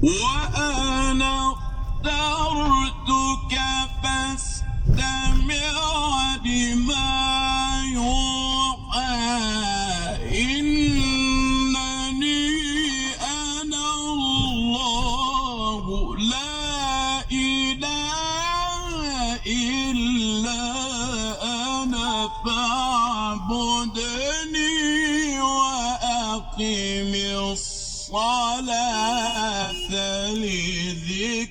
وأنا اخترتك فاستمع لما يوحى إنني أنا الله لا إله إلا أنا فاعبدني وأقم الصلاة لذكري.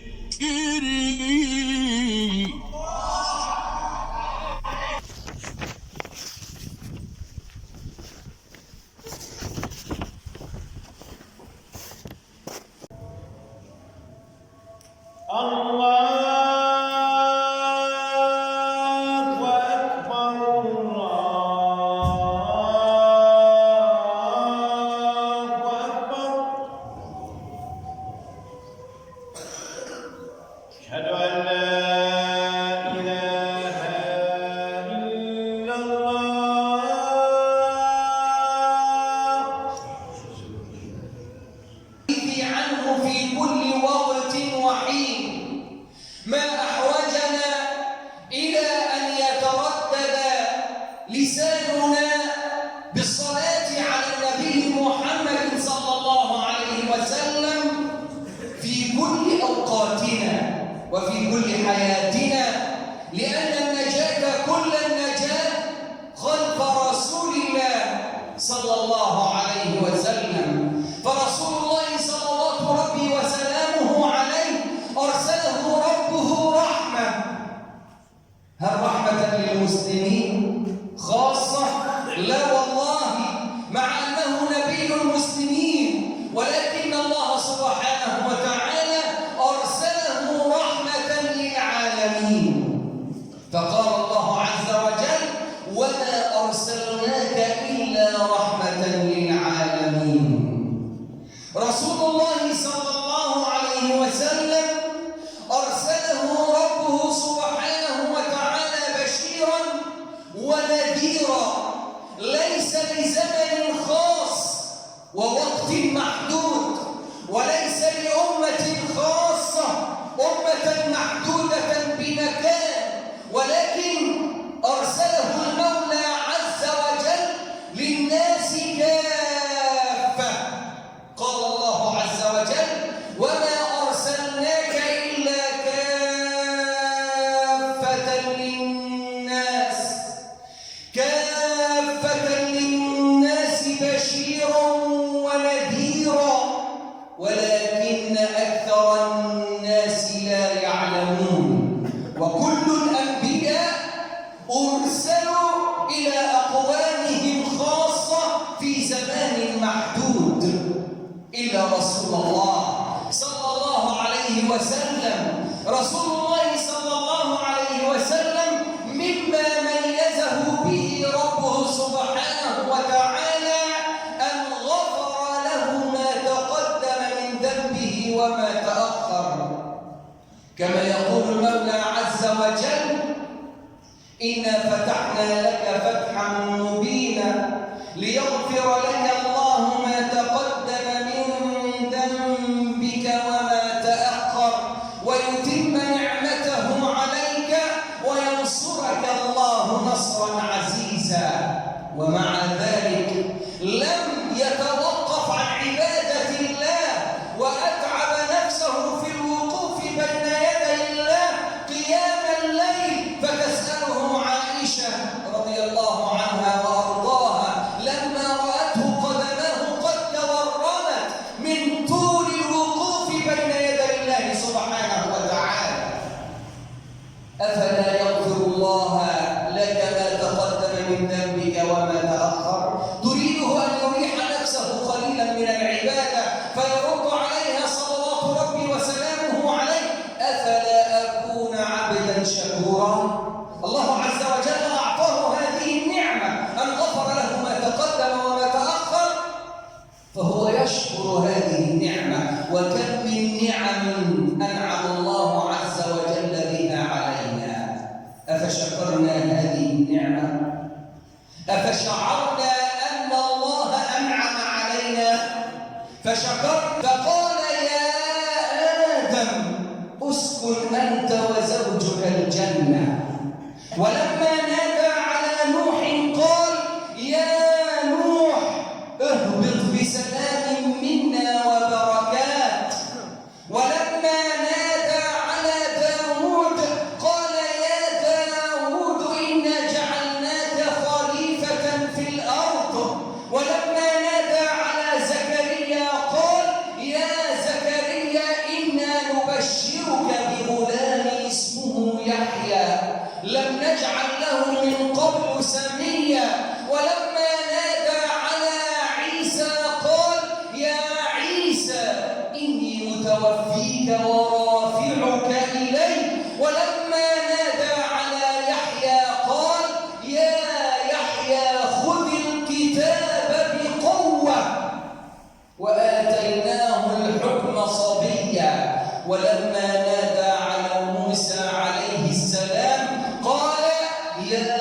وفي كل حياتنا، لأن النجاة كل النجاة خلف رسول الله صلى الله عليه وسلم. فرسول الله صلوات ربي وسلامه عليه أرسله ربه رحمة. هل رحمة للمسلمين خاصة؟ لا والله، مع أنه نبي المسلمين، ولكن الله سبحانه وتعالى أرسله رحمة للعالمين. فقال الله عز وجل: وما أرسلناك إلا رحمة للعالمين. رسول الله صلى الله عليه وسلم أرسله ربه سبحانه وتعالى بشيرا ونذيرا، ليس لزمن خاص ووقت محدود، وليس لأمة خاصة أمة محدودة بمكان، ولكن أرسله المولى عز وجل للناس كافة. قال الله عز وجل: وما أرسلناك إلا كافة للناس، كافة للناس بشيرا ونذيرا، ولكن أكثر الناس لا يعلمون. وكل الأنبياء أرسلوا إلى أقوامهم خاصة في زمان محدود، إلا رسول الله صلى الله عليه وسلم. رسول الله صلى الله عليه وسلم مما ميزه به ربه سبحانه وتعالى أن غفر له ما تقدم من ذنبه وما تأخر، كما يقول المولى عز وجل: إنا فتحنا لك فتحا مبينا ليغفر لك الله ما تقدم من ذنبك وما تأخر ويتم نعمته عليك وينصرك الله نصرا عزيزا. ومع ذلك لم يتوقف عن عبادة الله، وأتعب نفسه في الوقوف بين يدي الله قيام الليل. فتسأله عائشة رضي الله عنها وأرضاها لما رأته وكم من نعم أنعم الله عز وجل بها علينا. أفشكرنا هذه النعمة؟ أفشعرنا أن الله أنعم علينا فشكرت؟ فقال يا آدم اسكن أنت وزوجك الجنة. ولما نادى على نوح قال يا نوح اهبط بسلام منا وبركات. ولما نادى على داود قال يا داود إنا جعلناك خليفة في الأرض. ولما نادى على زكريا قال يا زكريا إنا نبشرك بغلام اسمه يحيى لم نجعل له من قبل سميا. ولما نادى على عيسى قال يا عيسى إني متوفيك ورافعك إلي. ولما نادى على يحيى قال يا يحيى خذ الكتاب بقوة وآتيناه الحكم صبيا. ولما نادى على موسى عليه السلام قال يا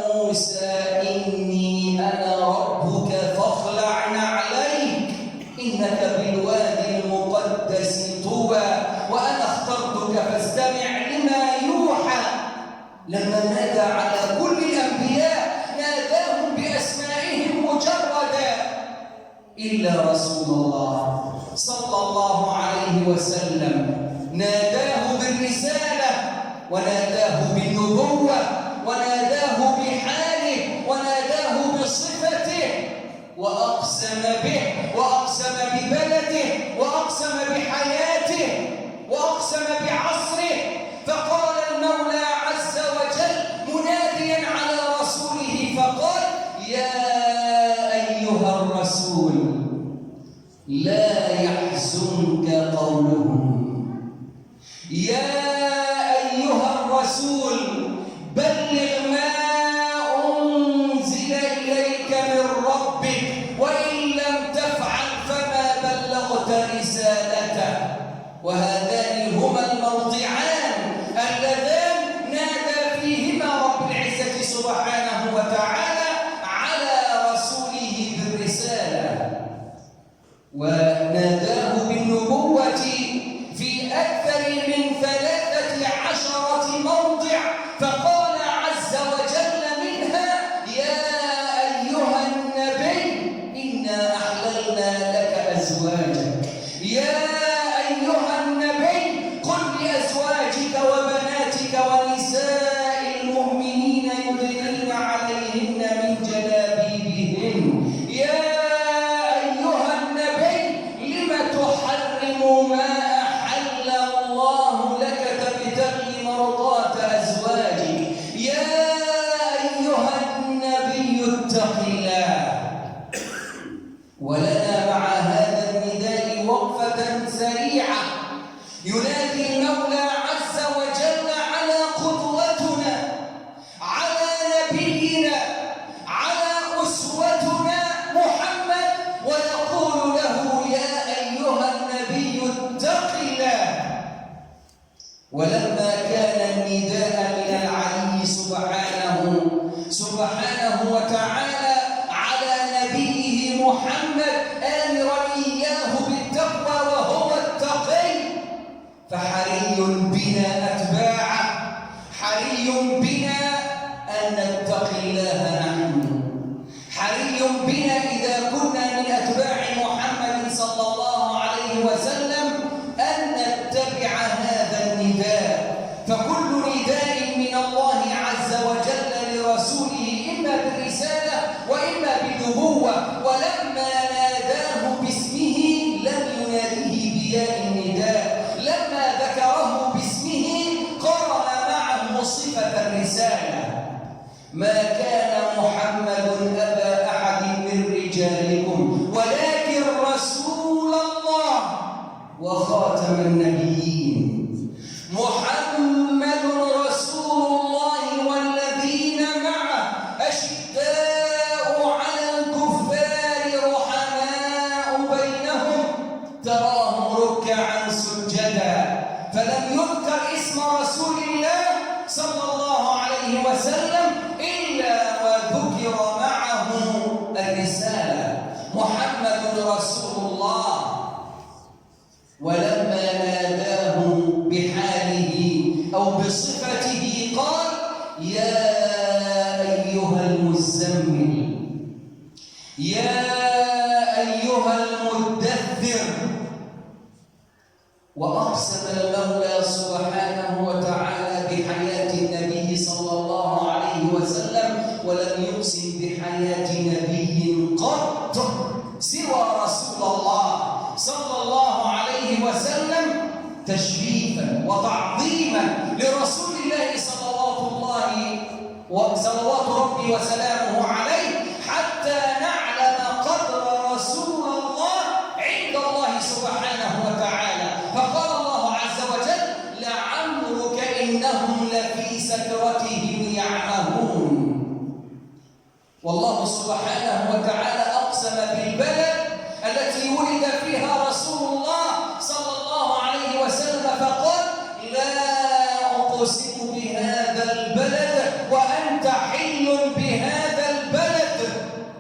موسى إني أنا ربك فاخلع نعليك إنك بالوادي المقدس طوى وأنا اخترتك فاستمع لما يوحى. لما نادى على كل الأنبياء ناداهم بأسمائهم مجردا إلا رسول الله صلى الله عليه وسلم ناداه بالرسالة وناداه بالنبوة وناداه بحاله وناداه بصفته وأقسم به وأقسم ببلده وأقسم بحياته وأقسم بعصره. فقال المولى عز وجل مناديا على رسوله فقال يا أيها الرسول لا يحزنك قولهم. يا أيها الرسول بلغ ما أنزل إليك من ربك وإن لم تفعل فما بلغت رسالته. وهذان هما الموضعان اللذان نادى فيهما رب العزة سبحانه وتعالى على رسوله بالرسالة وناداه بالنبوة في أكثر من 13 موضع. فقال عز وجل منها يا أيها النبي إنا أحللنا لك أزواجك. يا أيها النبي قل لأزواجك وبناتك ونساء المؤمنين يدنين عليهن من جلابيبهن. يا أيها النبي لم تحرم ما أحل الله لك تبتغي مرضات أزواجك. يا أيها النبي اتق الله. ولنا مع هذا النداء وقفة سريعة ينادي المولى عز وجل على قدوتنا على نبينا على أسوتنا محمد ويقول له يا أيها النبي اتق الله. ولما كان النداء من العلي سبحانه وتعالى على نبيه محمد آمرا إياه بالتقوى وهو التقي فحري بنا أتباعه حري بنا أن نتقي الله نحن. حري بنا إذا كنا من أتباع محمد صلى الله عليه وسلم أن نتبع هذا النداء. فكل نداء من الله عز وجل لرسوله إما بالرسالة وإما بالنبوة. ولما ناداه باسمه لم يناديه بياء النداء. لما ذكره باسمه قرن معه صفة الرسالة. ما كان محمد أبا أحد من رجالكم ولكن رسول الله وخاتم النبيين. محمد رسول الله والذين معه أشداء على الكفار رحماء بينهم تراهم أيها المدثر. وأقسم المولى سبحانه وتعالى بحياة النبي صلى الله عليه وسلم، ولم يقسم بحياة نبي قط سوى رسول الله صلى الله عليه وسلم، تشريفا وتعظيما لرسول الله صلوات ربي وسلامه عليه، حتى نعلم قدر رسول الله عند الله سبحانه وتعالى. فقال الله عز وجل: لعمرك إنهم لفي سكرتهم يعمهون. والله سبحانه وتعالى أقسم بالبلد التي ولد فيها رسول الله صلى الله عليه وسلم، فقال: لا أقسم بهذا البلد وأنت حل بهذا البلد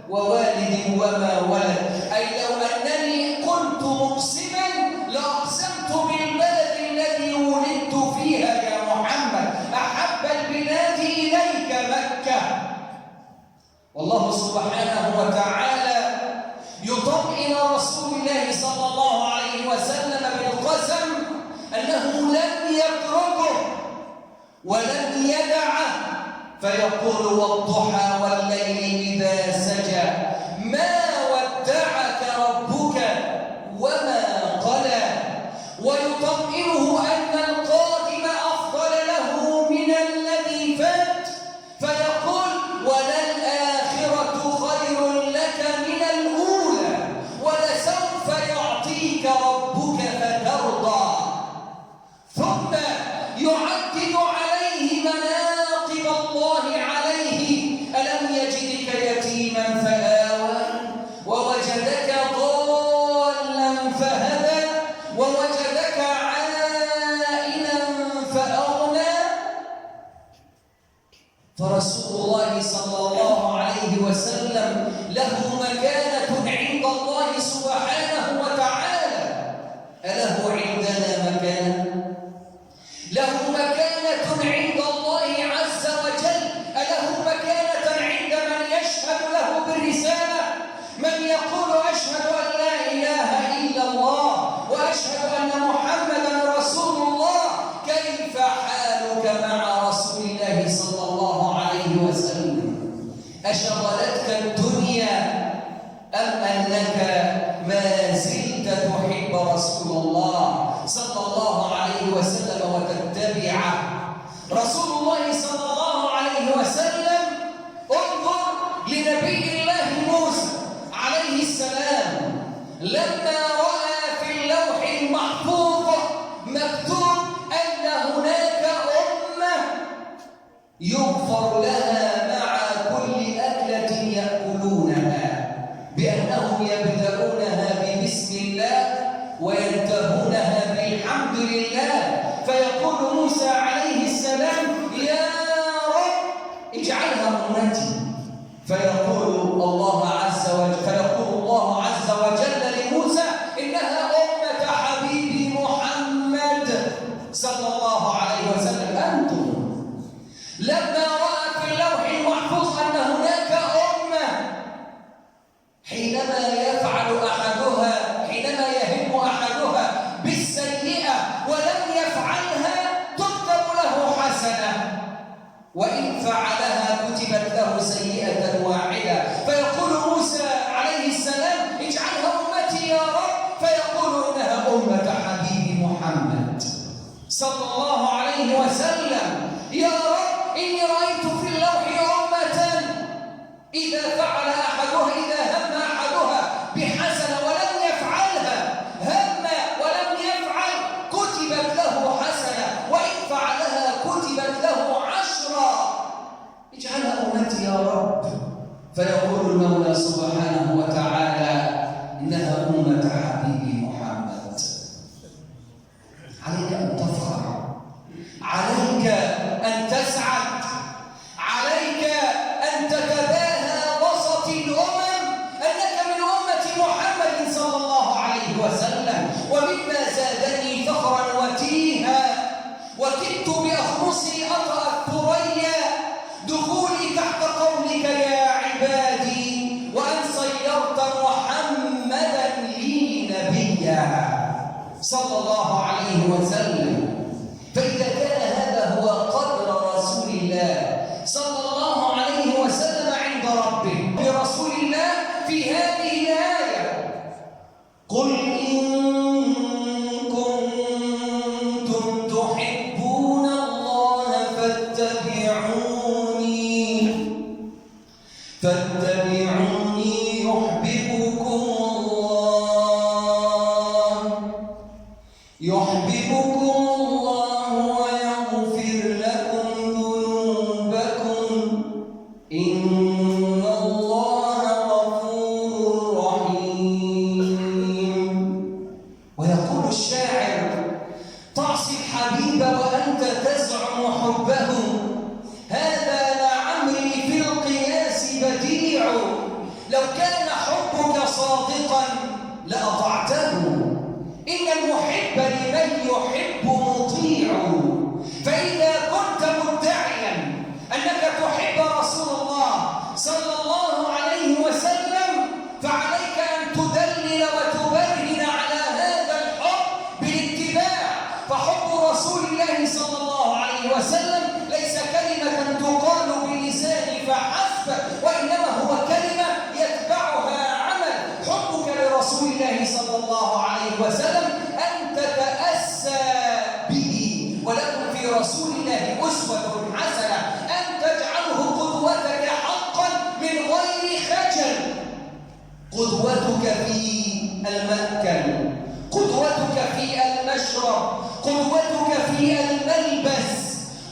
ووالد وما ولد. أي لو أنني كنت مقسما لأقسمت بالبلد الذي ولدت فيها يا محمد، أحب البلاد إليك مكة. والله سبحانه وتعالى يطمئن رسول الله صلى الله عليه وسلم بالقسم أنه لن يتركه ولن يدعه، فيقول: والضحى والليل إذا سجى ما ودعك ربك وما قلى. ويطمئنه أن القادم أفضل له من الذي فات، فيقول: وللآخرة خير لك من الأولى ولسوف يعطيك ربك فترضى. ثم يعدد عليه مناقب الله عليه: ألم يجدك يتيما فآوى ووجدك ضالا فهدى ووجدك عائلا فأغنى. فرسول الله صلى الله عليه وسلم له مكانة عند الله سبحانه وتعالى. أله عندنا مكانة؟ له مكانة عند الله عز وجل. أله مكانة عند من يشهد له بالرسالة، من يقول: أشهد أن لا إله إلا الله وأشهد أن محمدا رسول الله. كيف حالك مع رسول الله صلى الله عليه وسلم؟ أشغلتك الدنيا أم أنك ما زلت تحب رسول الله صلى الله عليه وسلم وتتبعه؟ رسول الله صلى الله عليه وسلم، انظر لنبي الله موسى عليه السلام لما رأى في اللوح المحفوظ مكتوب أن هناك أمة يغفر لها مع كل أكلة يأكلونها بأنهم يبدأونها ببسم الله وينتهونها بالحمد لله. فيقول موسى عليه السلام: يا رب اجعلها أمتي. فيقول الله عز وجل لموسى: إنها أمة حبيبي محمد صلى الله عليه وسلم. أنتم لما رأى في اللوح المحفوظ أن هناك أمة حينما يهم أحدها بالسيئة ولم يفعلها تكتب له حسنة، وإن فعلها كتبت له سيئة واحدة. فيقول موسى عليه السلام: اجعلها أمتي يا رب. فيقول: إنها أمة حبيبي محمد صلى الله عليه وسلم. يا رب إني رأيت في اللوح أمة إذا فعل أحدها، إذا هم أحدها بحسنة ولم يفعلها، هم ولم يفعل كتبت له حسنة، وإن فعلها كتبت له 10. اجعلها أمتي يا رب. فيقول المولى سبحانه وتعالى: إنها أمة حبيبي محمد. عليك أن تفرح، عليك أن تسعد، عليك أن تتباهى وسط الأمم أنك من أمة محمد صلى الله عليه وسلم. ومما زادني فخرا وتيها وكدت بأخمصي أطأ الثريا دخولي تحت قولك يا عبادي، وأن صيرت محمدا صلى الله عليه وسلم. فإذا كان هذا هو قدر رسول الله صلى الله عليه وسلم عند ربه برسول الله في هذه الآية: قل إن كنتم تحبون الله فاتبعوني يحببكم الله ويغفر لكم ذنوبكم إن الله غفور رحيم. ويقول الشاعر: تعصي الحبيب وأنت تزعم حبه، هذا لعمري في القياس بديع، لو كان حبك صادقا لأطعته، إن المحب لمن يحب مطيع. فإذا كنت مدعيا أنك تحب رسول الله صلى الله عليه وسلم فعليك أن تدلل وتبرهن على هذا الحب بالاتباع، فحب رسول الله صلى الله عليه وسلم ليس كلمة تقال باللسان فحسب، وإنما هو كلمة يتبعها عمل. حبك لرسول الله صلى الله عليه وسلم أن تتأسى به، ولكم في رسول الله أسوة حسنة، أن تجعله قدوتك حقا من غير خجل. قدوتك في المأكل، قدوتك في المشرب، قدوتك في الملبس،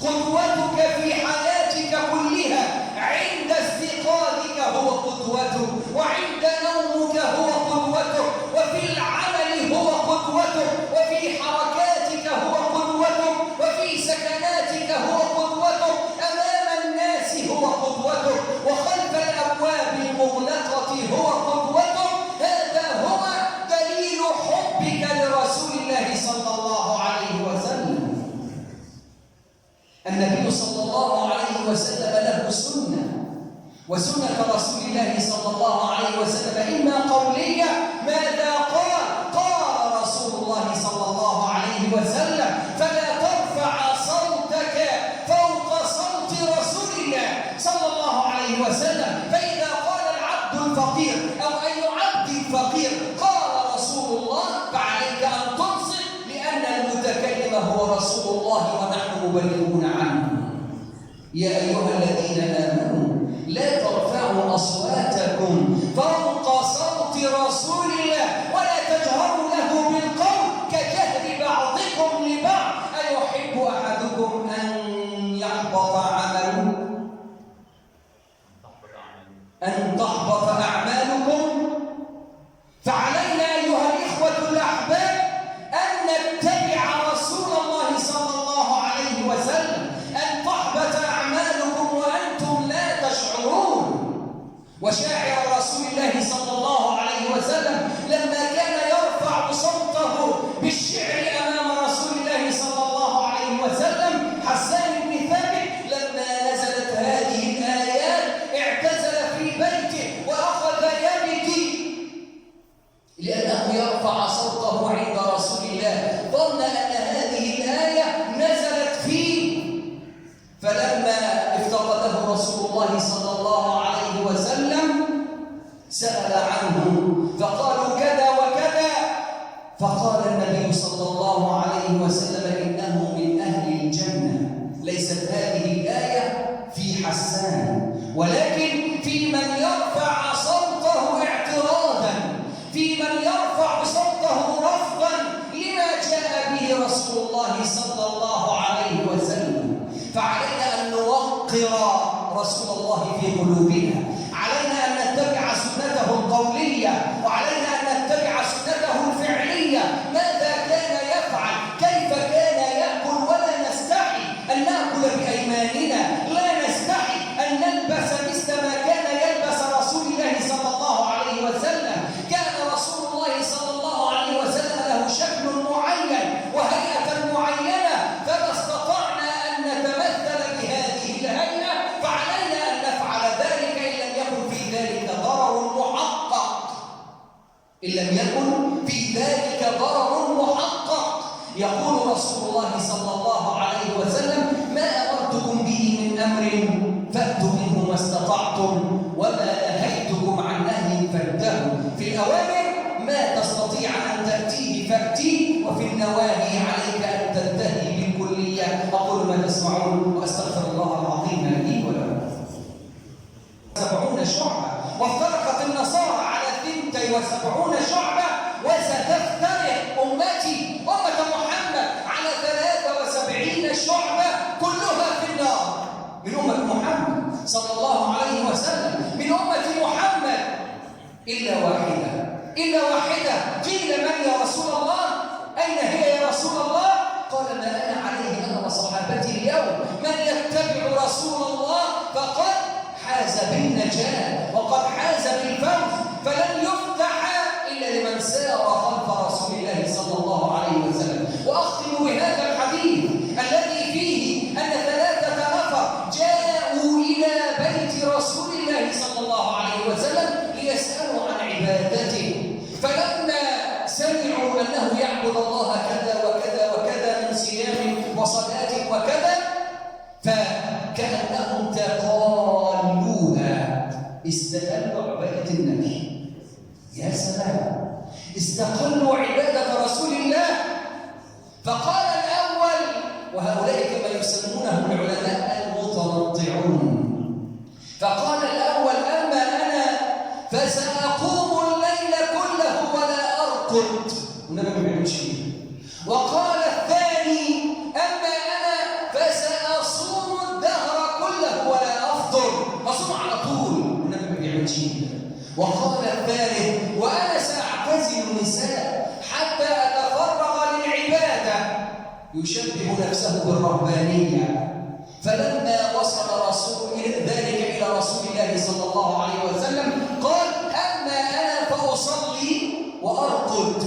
قدوتك في حياتك كلها. عند استيقاظك هو قدوتك، وعند نومك هو قدوتك، وفي العمل هو قدوتك، وفي حركاتك هو قدوتك، وفي سكناتك هو قدوتك، أمام الناس هو قدوتك، وخلف الأبواب المغلقة هو قدوتك. هذا هو دليل حبك لرسول الله صلى الله عليه وسلم. النبي صلى الله عليه وسلم له سنة، وسنة رسول الله صلى الله عليه وسلم إما قولية. ماذا قال؟ قال رسول الله صلى الله عليه وسلم: فلا ترفع صوتك فوق صوت رسول الله صلى الله عليه وسلم. فإذا قال العبد الفقير أو أي عبد فقير قال رسول الله فعليك أن تنصت، لأن المتكلم هو رسول الله ونحن مبلغون عنه. يا أيها الذين آمنوا لا ترفعوا أصواتكم فوق صوت رسول الله ولا تجهروا له بالقول كجهر بعضكم لبعض أيحب أحدكم أن تحبط أعمالكم. فعلينا أيها الإخوة الأحباب أن نتبع رسول الله صلى الله عليه وسلم، أن تحبط أعمالكم وأنتم لا تشعرون. وشاعر رسول الله صلى الله عليه وسلم لما كان يرفع صوته بالشعر أمام رسول الله صلى الله عليه وسلم، حسان بن ثابت لما نزلت هذه الآيات اعتزل في بيته وأخذ يبكي لأنه يرفع صوته عند رسول الله، ظن أن هذه الآية نزلت فيه. فلما افتقده رسول الله صلى الله عليه وسلم سأل عنه فقالوا كذا وكذا، فقال النبي صلى الله عليه وسلم: إنه من أهل الجنة. ليست هذه الآية في حسان، ولكن في من يرفع صوته اعتراضا، في من يرفع صوته رفضا لما جاء به رسول الله صلى الله عليه وسلم. فعلينا أن نوقر رسول الله في قلوبنا، علينا أن نتبع سنته القولية، وعلينا أن نتبع لم يكن في ذلك ضرر محقق. يقول رسول الله صلى الله عليه وسلم: ما أمرتكم به من أمر فأتوا منه ما استطعتم، وما نهيتكم عن نهي فانتهوا. في الأوامر ما تستطيع أن تأتيه فأتيه، وفي النواهي عليك أن تنتهي بالكلية. أقول ما تسمعون وأستغفر الله العظيم لي ولكم. 70 شعبة، وافترقت النصارى على 72 شعبة، وستفترق أمتي أمة محمد على 73 شعبة كلها في النار. من أمة محمد صلى الله عليه وسلم، من أمة محمد إلا واحدة، إلا واحدة. قيل: من يا رسول الله؟ أين هي يا رسول الله؟ قال: ما أنا عليه أنا وصحابتي اليوم. من يتبع رسول الله فقد حاز بالنجاة وقد حاز بالفوز، فلن يفتح إلا لمن سار خلف رسول الله صلى الله عليه وسلم. وأختم بهذا الحديث الذي فيه أن 3 نفر جاءوا إلى بيت رسول الله صلى الله عليه وسلم ليسألوا عن عبادته، فلما سمعوا أنه يعبد الله كذا وكذا وكذا من صيام وصلاة وكذا، فكأنهم تقالوها، استقلوا عبادة النبي. يا سلام، استقلوا عبادة رسول الله. فقال الأول، وهؤلاء كما يسمونهم العلماء المتنطعون، فقال الأول: أما أنا فسأقوم الليل كله ولا أرقد. النبي ما بيعملش كده. وقال الثاني: أما أنا فسأصوم الدهر كله ولا أفطر، أصوم على طول. النبي ما بيعملش كده. وقال الثالث: وأنا سأعتزل النساء حتى أتفرغ للعبادة، يشبه نفسه بالرهبانية. فلما وصل ذلك إلى رسول الله صلى الله عليه وسلم قال: أما أنا فأصلي وأرقد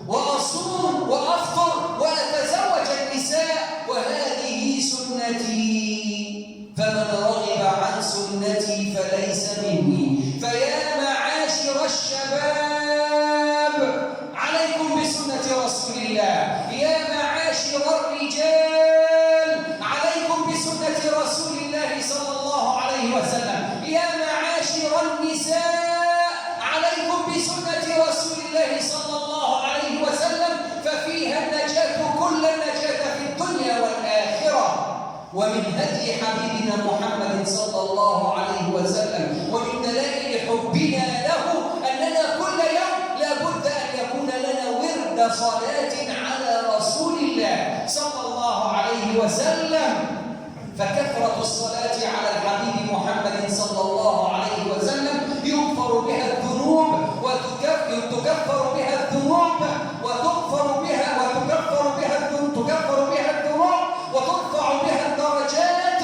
وأصوم وأفطر وأتزوج النساء، وهذه سنتي، فمن رغب عن سنتي فليس مني. فيا معاشر الشباب، عليكم بسنة رسول الله. يا معاشر الرجال، عليكم بسنة رسول الله صلى الله عليه وسلم. يا معاشر النساء، عليكم بسنة رسول الله صلى الله عليه وسلم، ففيها النجاة، كل النجاة في الدنيا والآخرة. ومن هدي حبيبنا محمد صلى الله عليه وسلم ومن دلائل حبنا له أننا كل يوم لابد أن يكون لنا ورد صلاة على رسول الله صلى الله عليه وسلم. فكثرة الصلاة على الحبيب محمد صلى الله عليه وسلم يغفر بها الذنوب، وتكفر بها الذنوب، وتغفر بها تكفر بها الذنوب، وترفع بها الدرجات،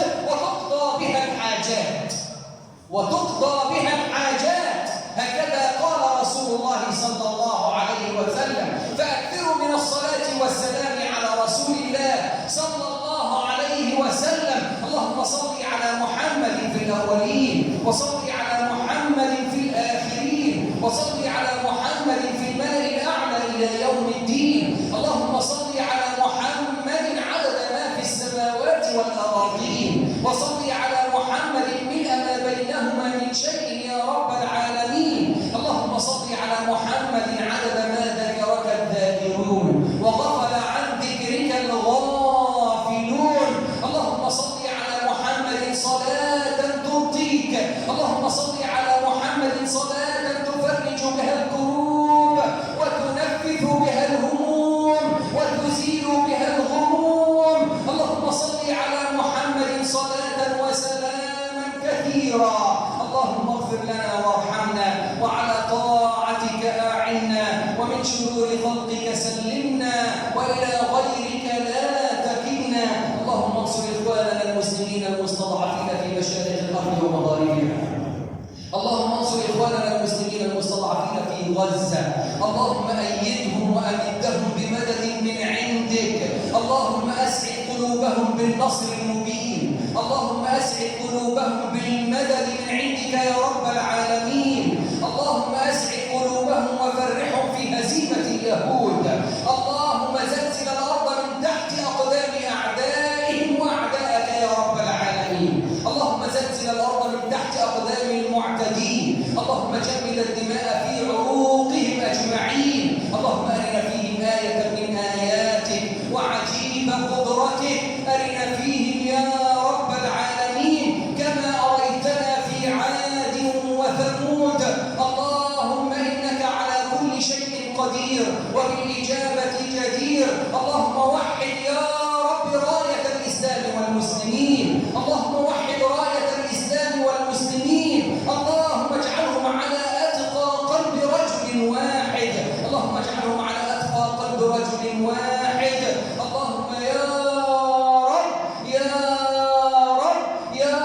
وتقضى بها الحاجات. هكذا قال رسول الله صلى الله عليه وسلم. فأكثروا من الصلاة والسلام على رسول الله صلى الله عليه وسلم. اللهم صل على محمد في الأولين، وصل على محمد في الآخرين، وصل على محمد في الملأ الأعلى إلى يوم الدين. اللهم صل على محمد عدد ما في السماوات والأراضين، وصل على محمد ملء ما بينهما من شيء يا رب العالمين. اللهم صل على محمد عدد ما ذكرك الذاكرون وغفل عن ذكرك الغافلون. اللهم صل على محمد صلاة ترضيك. اللهم صل على محمد صلاة تفرج بها الكروب، وتنفذ بها الهموم، وتزيل بها الغموم. اللهم صل على محمد صلاة وسلاما كثيرا. اللهم اغفر لنا وارحمنا، وعلى طاعتك أعنا، ومن شرور خلقك سلمنا، وإلى غيرك لا تكلنا. اللهم انصر إخواننا المسلمين المستضعفين في مشارق الأرض ومغاربها. اللهم انصر إخواننا المسلمين المستضعفين في غزة. اللهم أيدهم وأمدهم بمدد من عندك. اللهم أسعد قلوبهم بالنصر المبين. اللهم أسعد قلوبهم بالمدد من عندك يا رب العالمين. اللهم أسعد قلوبهم وفرحهم في اليهود. اللهم زلزل الأرض من تحت أقدام أعدائهم وأعدائك يا رب العالمين. اللهم زلزل الأرض من تحت أقدام المعتدين. اللهم جمد الدماء في عروقهم أجمعين. اللهم أرنا فيهم آية من آياتك وعجيب قدرتك. أرنا فيهم يا رب العالمين كما أريتنا في عاد وثمود. اللهم إنك على كل شيء قدير وبالإجابة جدير. اللهم وحد يا رب راية الإسلام والمسلمين. اللهم وحد راية الإسلام والمسلمين. اللهم اجعلهم على أتقى قلب رجل واحد. اللهم اجعلهم على أتقى قلب رجل واحد. اللهم يا رب يا رب يا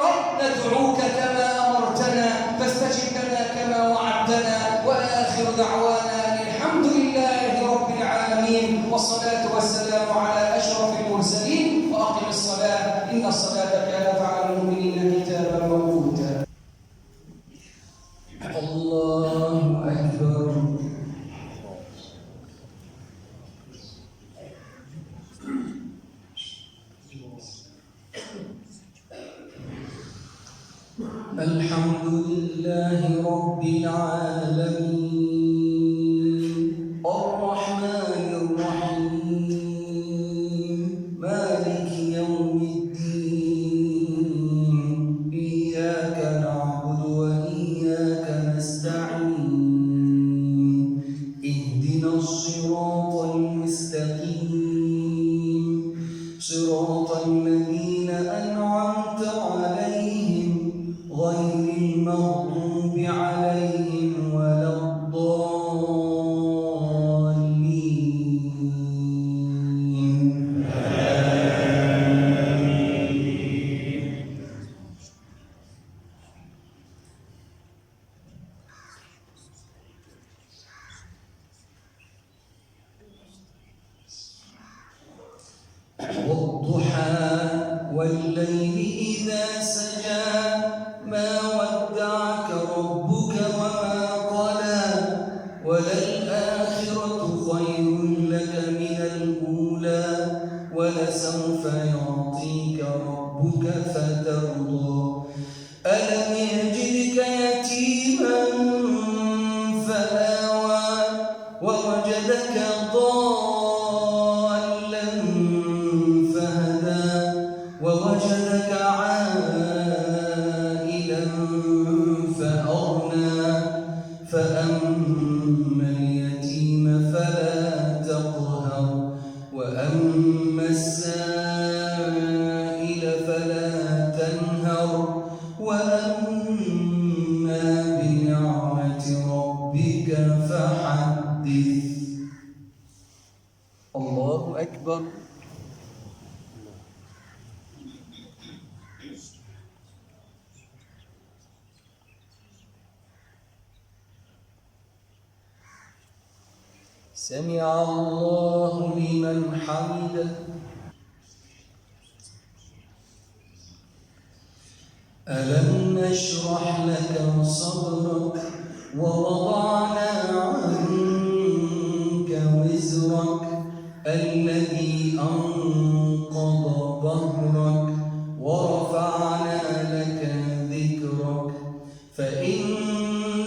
رب ندعوك كما أمرتنا فاستجب لنا كما وعدتنا. وآخر دعوانا الحمد لله رب العالمين والصلاة والسلام على أشرف المرسلين. وأقم الصلاة إن الصلاة كانت على المؤمنين كتابا موقوتا. الله أكبر. الحمد لله رب العالمين الرحمن الرحيم مالك يوم الدين إياك نعبد وإياك نستعين اهدنا الصراط المستقيم صراط الذين أنعمت عليهم غير المغضوب عليهم ولا الضالين. والضحى والليل إذا سجى ما ودعك ربك وما قلى وللآخرة خير لك من الأولى ولسوف يعطيك ربك فترضى. ألم يجدك يتيما فآوى ووجدك ضالا فهدى ووجدك عائلا فأغنى فأما اليتيم فلا تقهر وأما السائل فلا تنهر وأما بنعمة ربك فحدث. الله أكبر. سمع الله لمن حمده. ألم نشرح لك صدرك ووضعنا عنك وزرك الذي أنقض ظهرك ورفعنا لك ذكرك فإن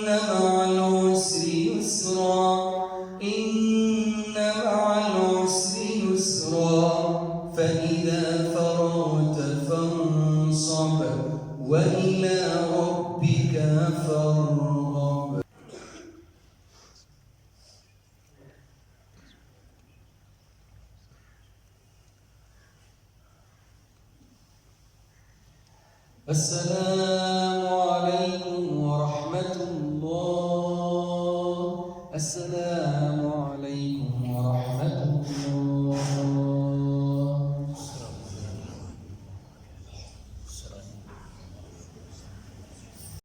مع العسر يسرا إن مع العسر يسرا فإذا فرغت فانصب وإلى ربك فارغب. السلام عليكم ورحمة الله. السلام